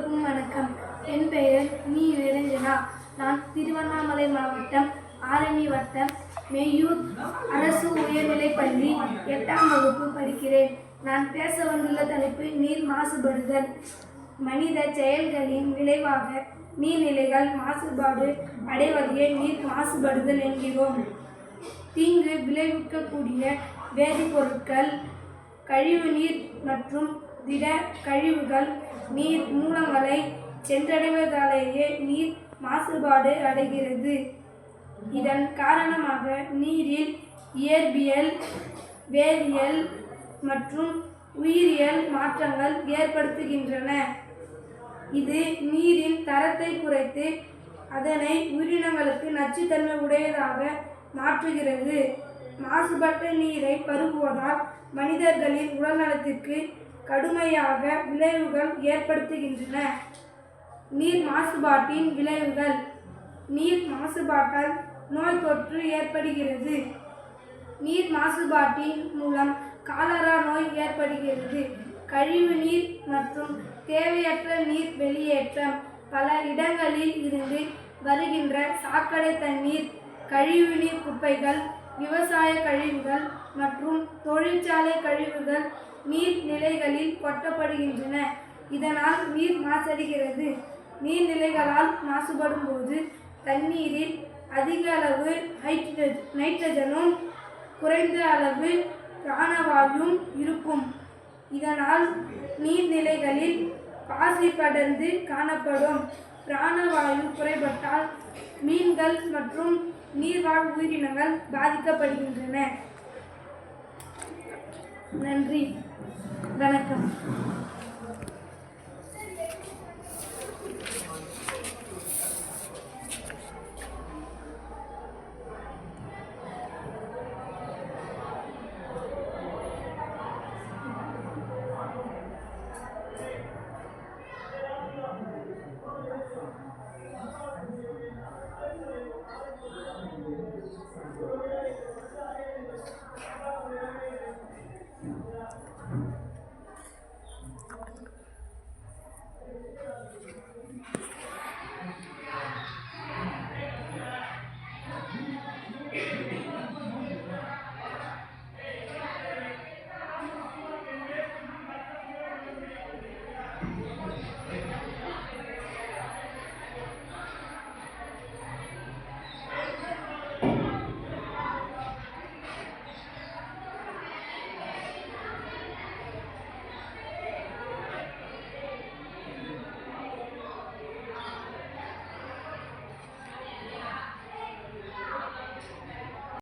அனைவருக்கும் வணக்கம். என் பெயர் மீ. நிரஞ்சனா. நான் திருவண்ணாமலை மாவட்டம் ஆரணி வட்டம் மெய்யூர் அரசு உயர்நிலைப்பள்ளி 8ஆம் வகுப்பு படிக்கிறேன். நான் பேச வந்துள்ள தலைப்பு நீர் மாசுபடுதல். மனித செயல்களின் விளைவாக நீர்நிலைகள் மாசுபாடு அடைவதையே நீர் மாசுபடுதல் என்கிறோம். தீங்கு விளைவிக்கக்கூடிய வேதிப்பொருட்கள், கழிவுநீர் மற்றும் திட கழிவுகள் நீர் மூலங்களை சென்றடைவதாலேயே நீர் மாசுபாடு அடைகிறது. இதன் காரணமாக நீரில் இயற்பியல், வேதியியல் மற்றும் உயிரியல் மாற்றங்கள் ஏற்படுத்துகின்றன. இது நீரின் தரத்தை குறைத்து அதனை உயிரினங்களுக்கு நச்சுத்தன்மை உடையதாக மாற்றுகிறது. மாசுபட்ட நீரை பருகுவதால் மனிதர்களின் உடல்நலத்திற்கு கடுமையாக விளைவுகள் ஏற்படுத்துகின்றன. நீர் மாசுபாட்டின் விளைவுகள். நீர் மாசுபாட்டால் நோய் தொற்று ஏற்படுகிறது. நீர் மாசுபாட்டின் மூலம் காலரா நோய் ஏற்படுகிறது. கழிவு நீர் மற்றும் தேவையற்ற நீர் வெளியேற்றம். பல இடங்களில் இருந்து வருகின்ற சாக்கடை தண்ணீர், கழிவுநீர் குப்பைகள், விவசாய கழிவுகள் மற்றும் தொழிற்சாலை கழிவுகள் நீர்நிலைகளில் கொட்டப்படுகின்றன. இதனால் நீர் மாசடைகிறது. நீர்நிலைகளால் மாசுபடும் போது தண்ணீரில் அதிக அளவு நைட்ரஜனும் குறைந்த அளவு பிராணவாயும் இருக்கும். இதனால் நீர்நிலைகளில் பாசி படர்ந்து காணப்படும். பிராணவாயு குறைபட்டால் மீன்கள் மற்றும் நீர்வாழ் உயிரினங்கள் பாதிக்கப்படுகின்றன. நன்றி, வணக்கம்.